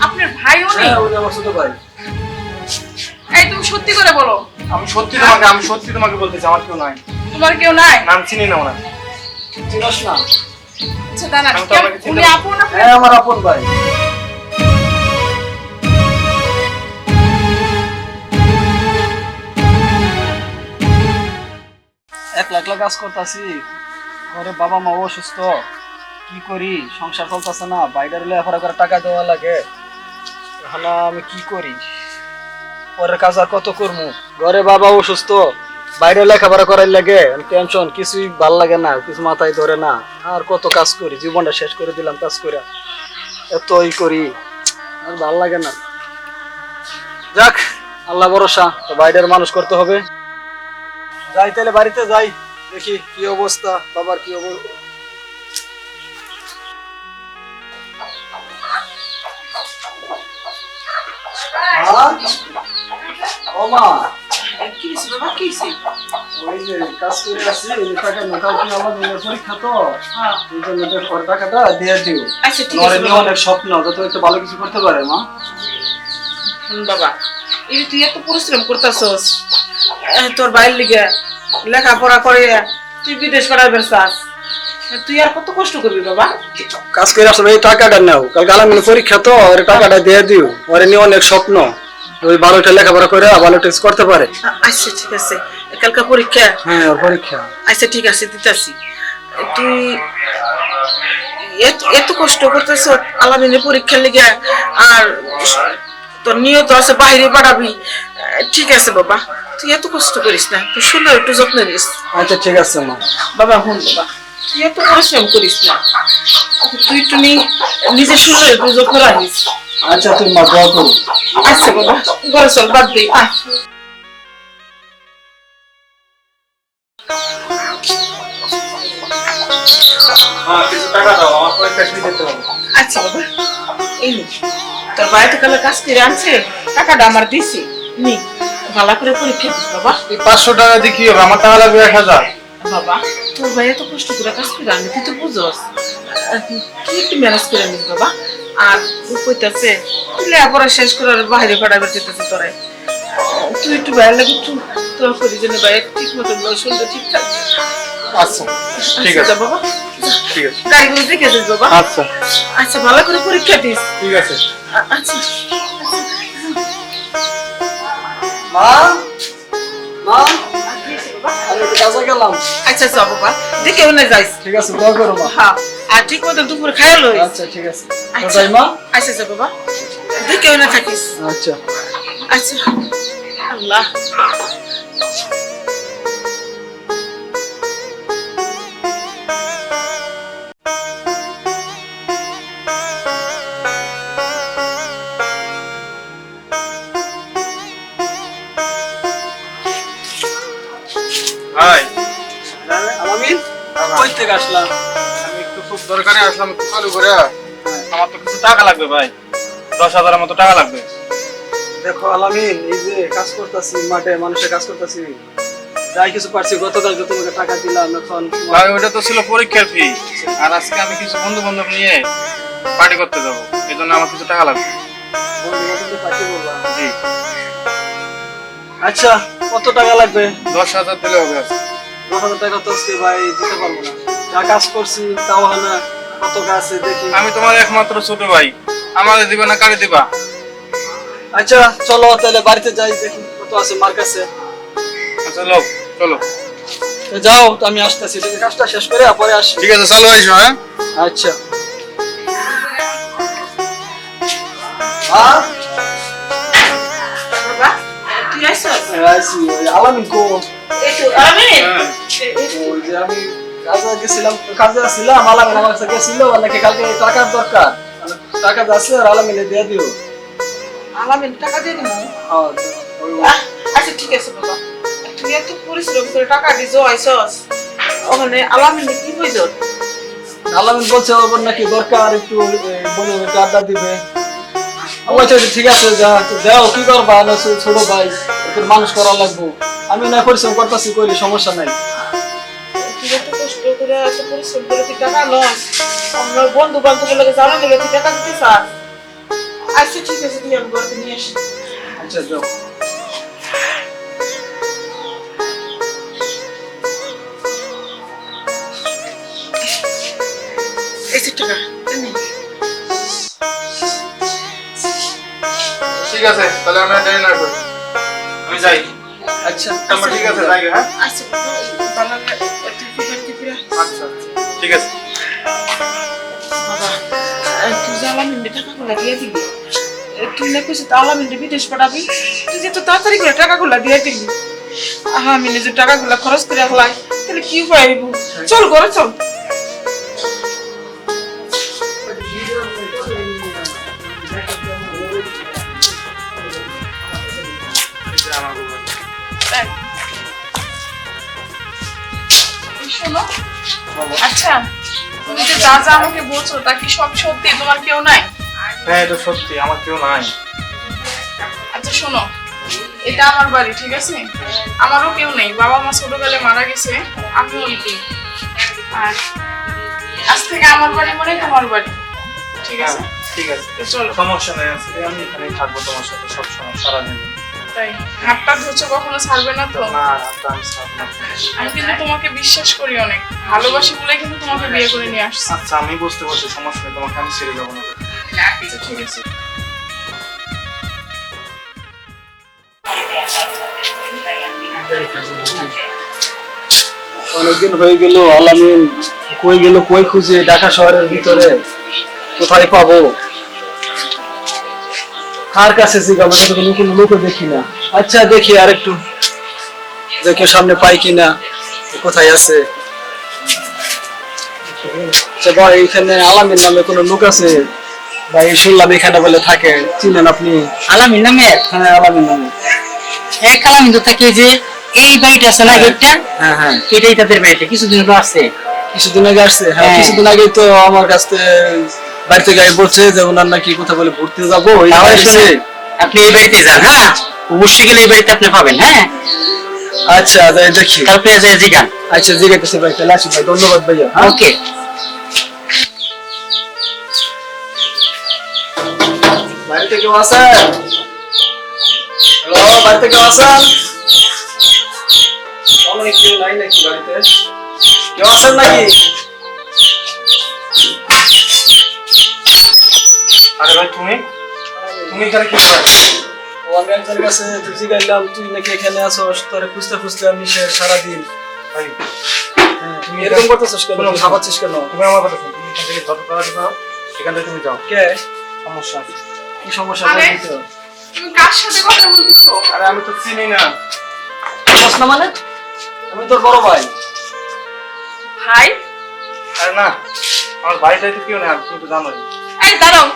আপনার ভাইও নেই? হ্যাঁ, উনি আমার ছোট ভাই। এই তুমি সত্যি করে বলো। আমি সত্যি তোমাকে বলতেছি, আমার কেউ নাই। তোমার কেউ নাই? নাম চিনি না ওনার। চিনস না? আচ্ছা দাঁড়ান, আমি তো আপনাকে চিনতে উনি পারি। আপন না? হ্যাঁ, আমার আপন ভাই। একলা একলা কাজ করতেছি, ঘরে বাবা মা অসুস্থ, কি করি, সংসার চলতেছে না, বাইরে লেখাপড়া করে টাকা দেওয়া লাগে। এখন আমি কি করি, পরের কাজ আর কত করবো, ঘরে বাবা অসুস্থ, বাইরে লেখাপড়া করার লাগে, টেনশন, কিছুই ভাল লাগে না, কিছু মাথায় ধরে না, আর কত কাজ করি, জীবনটা শেষ করে দিলাম কাজ করে, এতই করি, আর ভাল লাগে না। যাক, আল্লাহ ভরসা, তো বাইরের মানুষ করতে হবে। যাই তাহলে, বাড়িতে যাই, দেখি কি অবস্থা, বাবার কি অবস্থা। ও মা, কি হইছে বাবা, কি হইছে? ওই যে কাজ করে আসছি, এই যে টাকা না, কালকে আমার পরীক্ষা তো, হ্যাঁ। এই জন্য যে টাকাটা দিয়ে দিও। আচ্ছা ঠিক আছে নরেন বাবা। অনেক স্বপ্ন, যত একটু ভালো কিছু করতে পারে মা। বাবা, এই যে তুই এত পরিশ্রম করতেছস তোর বাইরের লিগে, লেখাপড়া করে তুই বিদেশ পাঠাইবার চাস, তুই আর কত কষ্ট করবি বাবা? কাজ করে আসলে এই টাকাটা নাও, কালকে আলামিন পরীক্ষা তো, ওর টাকাটা দিয়ে দিও, ওরে নিয়ে অনেক স্বপ্ন, ওই ভালোটা লেখাপড়া করে ভালো টেস্ট করতে পারে। আচ্ছা ঠিক আছে, কালকে পরীক্ষা? হ্যাঁ, ওর পরীক্ষা। আচ্ছা ঠিক আছে, দিতাছি। তুই এত কষ্ট করতেছ আলামিনের পরীক্ষার লিগে, আর তোর নিয়ত আছে বাইরে পাঠাবি, ঠিক আছে বাবা, তুই এত কষ্ট করিস না, তুই শুনে একটু যত্ন নিস। আচ্ছা ঠিক আছে মা। বাবা হুন বাবা, তুই এত পরিশ্রম করিস না, তুই একটু নিজের শুনে একটু যত্ন রাখিস। আচ্ছা, তুই মা দোয়া করো। আচ্ছা বাবা, ঘরে চল, বাদ দিই। কিছু টাকা দাও, আমার পরীক্ষা শুরু করতে হবে। আচ্ছা বাবা, এই নে, তোর বাড়িতে কালে কাজ করে আনছে, টাকাটা আমার দিছি, নি ভালো করে পরীক্ষা দিস বাবা। এই 500 টাকা দিয়ে কি হবে, আমার টাকা লাগবে 1000। বাবা, তোর ভাই এত কষ্ট করে কাজ করে আনবে, তুই তো বুঝস, তুই একটু ম্যানেজ করে নিস বাবা। আর কইতাছে তুই লেখাপড়া শেষ করে আর বাইরে পাঠাবে যেতেছে তোরে, তুই একটু বাইরে লাগে একটু তোর করি জন্য ভাই ঠিক মতো শুনতে ঠিক থাকবে। আচ্ছা ঠিক আছে বাবা, ঠিক আছে। গাড়িগুলো দেখে দিস বাবা। আচ্ছা আচ্ছা, ভালো করে পরীক্ষা দিস। ঠিক আছে। আচ্ছা মা, মা, আমি একটু কাজে গেলাম। আচ্ছা আচ্ছা বাবা, দেখে মনে যাইস। ঠিক আছে, দোয়া করো মা। হ্যাঁ, আর ঠিক মতো দুপুরে খাইয়া লই। আচ্ছা ঠিক আছে। আচ্ছা কোথায় মা? আচ্ছা আচ্ছা বাবা, দেখে মনে থাকিস। আচ্ছা। আচ্ছা, আল্লাহ। হাই আলামিন, কই থেকে আসলাম? আমি একটু খুব দরকারে আসলাম, একটু চালু করে। আমার তো কিছু টাকা লাগবে ভাই, 10,000 মতো টাকা লাগবে। দেখো আলামিন, এই যে কাজ করতেছি মাঠে, মানুষের কাজ করতেছি, যাই কিছু পারছি, গতকালকে তোমাকে টাকা দিলাম, এখন ভাই ওটা তো ছিল পরীক্ষার ফি, আর আজকে আমি কিছু বন্ধু বান্ধব নিয়ে পার্টি করতে যাবো, এই জন্য আমার কিছু টাকা লাগবে। জি। আচ্ছা, কত টাকা লাগবে? 10,000 দিলে হবে। 10,000 টাকা তো আজকে ভাই দিতে পারবো না, যা কাজ করছি তাও হয় না, কত কাজ দেখি। আমি তোমার একমাত্র ছোট ভাই, আমাদের দিবে না কারে দিবা? আচ্ছা চলো তাহলে বাড়িতে যাই, দেখি কত আছে মার কাছে। আচ্ছা লোক, চলো যাও, তো আমি আসতেছি, কাজটা শেষ করে পরে আসি। ঠিক আছে, চলো আইসো। হ্যাঁ আচ্ছা। বাবা, তুই আইছস? আইসি, আলামিন কো? এই তো আলামিন। ওই যে আমি কাজে ছিলাম, আলামিন আমার কাছে গেছিল, নাকি কালকে টাকার দরকার, টাকা আছে আর আলামিনে দিয়ে দিও। আলামিন টাকা দিয়ে দিমু? আচ্ছা ঠিক আছে বাবা, তুই এত পরিশ্রম করে টাকা দিছো আইছস, ওখানে আলামিন কি কইছো? আলামিন বলছে ওর নাকি দরকার, একটু বলে একটু আড্ডা দিবে। আচ্ছা ঠিক আছে, যা যাও, কি করবা, ছোট ভাই, একটু মানুষ করা লাগবো, আমি না পরিশ্রম করতেছি, কইলে সমস্যা নাই। তুই এত কষ্ট করে এত পরিশ্রম করে তুই টাকা লস, আমরা বন্ধু বান্ধবের লাগে জানা লেগে তুই টাকা দিতে চাস, আচ্ছা ঠিক আছে, তুই আমি ঘরে নিয়ে আসি। আচ্ছা যাও। এই যে টাকা নে। ঠিক আছে, তাহলে আমরা দেরি না করি, আমি যাই। আচ্ছা আমরা ঠিক আছে যাই, হ্যাঁ আচ্ছা বাবা, তুই ফিরে আচ্ছা ঠিক আছে। বাবা, তুই যে আলামিনকে টাকাগুলো দিয়ে দিবি, তুই না কইছিস আলামিনকে বিদেশ পাঠাবি, তুই যে তো তাড়াতাড়ি করে টাকাগুলো দিয়ে দিবি। আমি নিজে টাকাগুলো খরচ করে রাখলাই, তাহলে কি উপায় হইব? চল ঘরে চল। শোনো, আচ্ছা তুমি যে যা যা আমাকে বলছো তা কি সব সত্যি? তোমার কেউ নাই? হ্যাঁ এটা সত্যি, আমার কেউ নাই। আচ্ছা শোনো, এটা আমার বাড়ি, ঠিক আছে? আমারও কেউ নেই, বাবা মা ছোটবেলায় মারা গেছে, আমিও ওইটি। আর আজ থেকে আমার বাড়ি মানে তোমার বাড়ি, ঠিক আছে? ঠিক আছে, তো চলো। সমস্যা নেই, আজকে আমি এখানেই থাকবো তোমার সাথে সব সময়, সারাদিন। তাই হাতটা ধরছো, কখনো ছাড়বে না তো? না হাতটা আমি ছাড়বো না। আমি কিন্তু তোমাকে বিশ্বাস করি অনেক, ভালোবাসি বলে কিন্তু তোমাকে বিয়ে করে নিয়ে আসছি। আচ্ছা আমি বুঝতে পারছি, সমস্যা নেই, তোমাকে আমি ছেড়ে যাবো না। আচ্ছা ঠিক আছে। অনেকদিন হয়ে গেল, আলামিন কই গেল, কই খুঁজে ঢাকা শহরের ভিতরে কোথায় পাবো? কার কাছে জিজ্ঞাসা, আমরা তো কোনো লোকও দেখি না। আচ্ছা দেখি আর একটু দেখে সামনে পাই কিনা, কোথায় আছে। আচ্ছা ভাই, এখানে আলামিন নামে কোনো লোক আছে ভাই? শুনলাম এখানে বলে থাকে, চিনেন আপনি? আলামিন নামে? হ্যাঁ আলামিন নামে। এক আলামিন তো থাকে যে এই বাড়িটা আছে না, গেটটা, হ্যাঁ হ্যাঁ এটাই তাদের বাড়িটা, কিছুদিন তো আছে। কিছুদিন আগে আসছে? হ্যাঁ হ্যাঁ। কিছুদিন আগে তো আমার কাছে বাড়ি থেকে বলছে যে ওনার নাকি কোথাও বলে ঘুরতে যাবো, ওই তাহলে আসছে। শুনুন, আপনি এই বাড়িতে যান, হ্যাঁ অবশ্যই গেলে এই বাড়িতে আপনি পাবেন, হ্যাঁ। আচ্ছা যাই দেখি। তারপরে যাই জিগান। আচ্ছা জিজ্ঞাসা ভাই, তাহলে আসি ভাই, ধন্যবাদ ভাইয়া। হ্যাঁ? ওকে। বাড়িতে কেউ আছেন? হ্যালো, বাড়িতে কেউ আছেন? অনেক কেউ নাই নাকি বাড়িতে? কেউ আছেন নাকি? আরে ভাই তুমি তুমি এখানে কি করো? ও আমি একজনের কাছে জিজ্ঞাসলাম, তুই নাকি এখানে আছোস, তোরে খুঁজতে খুঁজতে আমি সারাদিন। ভাই হ্যাঁ, তুমি এরকম করতেছিস কেন? শোনো, খাবাচ্ছিস কেন? তুমি আমার কথা শোনো, তুমি এখান থেকে যত তাড়াতাড়ি পারো এখান থেকে তুমি যাও, কে? সমস্যা আছে। কি সমস্যা আরে? বলতে তো? তুমি কার সাথে কথা বলতেছো? আরে আমি তো চিনি না। বুঝছ না মানে? আমি তোর বড় ভাই। ভাই? আরে না, আমার বাড়িটাই তো কেউ নেই, তুমি তো জানোই। এই দাঁড়াও,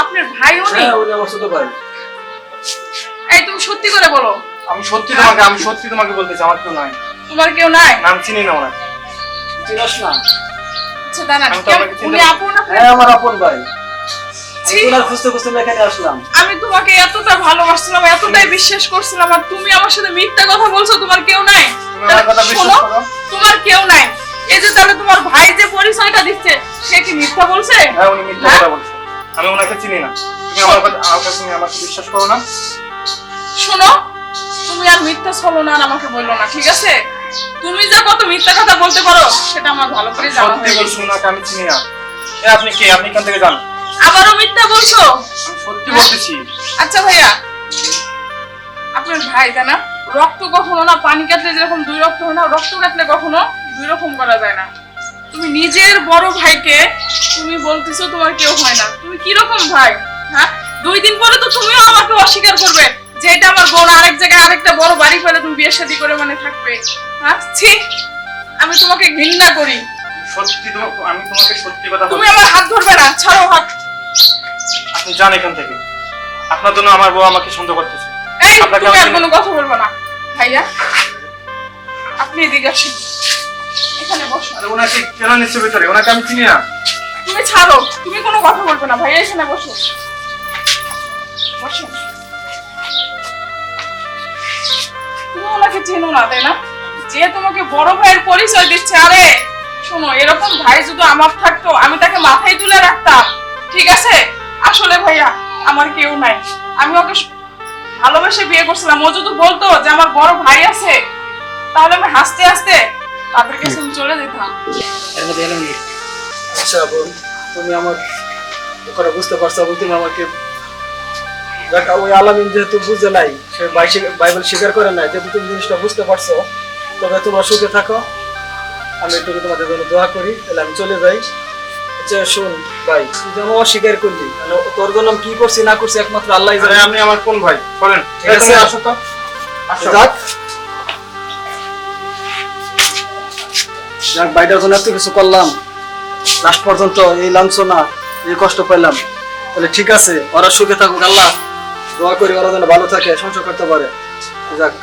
আপনার ভাইও নেই? হ্যাঁ উনি আমার ছোট ভাই। এই তুমি সত্যি করে বলো, আমি সত্যি তোমাকে বলতেছি, আমার কেউ নাই। তোমার কেউ নাই? নাম চিনি না ওনার। চিনস না? আচ্ছা দাঁড়ান, আমি তো আপনাকে চিনতে উনি পারি। আপন আপনার? হ্যাঁ আমার আপন ভাই। ছি, তোরা খুঁজতে খুঁজতে আমি এখানে আসলাম। আমি তোমাকে এতটা ভালোবাসছিলাম, এতটাই বিশ্বাস করছিলাম, আর তুমি আমার সাথে মিথ্যা কথা বলছো তোমার কেউ নাই? তুমি আমার কথা বিশ্বাস শোনো, করো? তোমার কেউ নাই, এই যে তাহলে তোমার ভাই যে পরিচয়টা দিচ্ছে সে কি মিথ্যা বলছে? হ্যাঁ উনি মিথ্যা কথা বলছে, আমি ওনাকে চিনি না। তুমি আমাকে বিশ্বাস করো না? শোনো, তুমি আর মিথ্যা ছলনা আর আমাকে বললো না, ঠিক আছে? তুমি যে কত মিথ্যা কথা বলতে পারো সেটা আমার ভালো করে জানা সত্যি হয়ে বলছি, গেছে। ওনাকে আমি চিনি না। এ আপনি কে? আপনি এখান থেকে যান। আবারও মিথ্যা বলছো? আমি সত্যি বলতেছি। আচ্ছা ভাইয়া, আপনার ভাই তাই না? রক্ত কখনো না পানি কাটলে যেরকম দুই রক্ত হয় না, রক্ত কাটলে কখনো দুই রকম করা যায় না। তুমি নিজের বড় ভাইকে তুমি বলতেছো তোমার কেউ হয় না, তুমি কি রকম ভাই? হ্যাঁ, 2 দিন পরে তো তুমিও আমাকে অস্বীকার করবে যে এটা আমার বোন, আরেক জায়গায় আরেকটা বড় বাড়ি পেলে তুমি বিয়ে শাদী করে মানে থাকবে। হ্যাঁ ছি, আমি তোমাকে ঘৃণা করি। আমি তোমাকে সত্যি কথা তুমি বলছি। আমার হাত ধরবে না, ছাড়ো হাত। আপনি যান এখান থেকে, আপনার জন্য আমার বউ আমাকে সন্দেহ করতেছে। এই আপনাকে তুমি আর আমি- কোনো কথা বলবো না ভাইয়া, আপনি এদিকে আসুন, এখানে বসো। আরে ওনাকে কেন নিচ্ছে ভিতরে? ওনাকে আমি চিনি না। তুমি ছাড়ো, তুমি কোনো কথা বলবে না ভাইয়া, এখানে বসো বসো। তুমি ওনাকে চেনো না তাই না? যে তোমাকে বড় ভাইয়ের পরিচয় দিচ্ছে। আরে শোনো, এরকম ভাই যদি আমার থাকতো আমি তাকে মাথায় তুলে রাখতাম, ঠিক আছে? আসলে ভাইয়া আমার কেউ নাই। আমি ওকে ভালোবেসে বিয়ে করছিলাম। ও যদি বলতো যে আমার বড় ভাই আছে, তাহলে আমি হাসতে হাসতে তাদের কাছে আমি চলে যেতাম। এর মধ্যে এলাম না। আচ্ছা বোন, তুমি আমার কথা বুঝতে পারছো, এবং তুমি আমাকে দেখ, ওই আলামিন যেহেতু বুঝে নাই, সে বাইবেল স্বীকার করে নাই, যেহেতু তুমি জিনিসটা বুঝতে পারছো, তবে তোমরা সুখে থাকো। আমি একটু তোমাদের জন্য দোয়া করি, তাহলে আমি চলে যাই। আচ্ছা শোন ভাই, তুই যেমন অস্বীকার করলি, মানে তোর জন্য আমি কি করছি না করছি একমাত্র আল্লাহ আরে জানে। আপনি আমার কোন ভাই বলেন? ঠিক এই আছে। তুমি আসো তো, আসো। যাক যাক, বাইটার জন্য এত কিছু করলাম, লাস্ট পর্যন্ত এই লাঞ্ছনা, এই কষ্ট পেলাম, তাহলে ঠিক আছে, ওরা সুখে থাকুক। আল্লাহ দোয়া করি ওরা যেন ভালো থাকে, সংসার করতে পারে। যাক।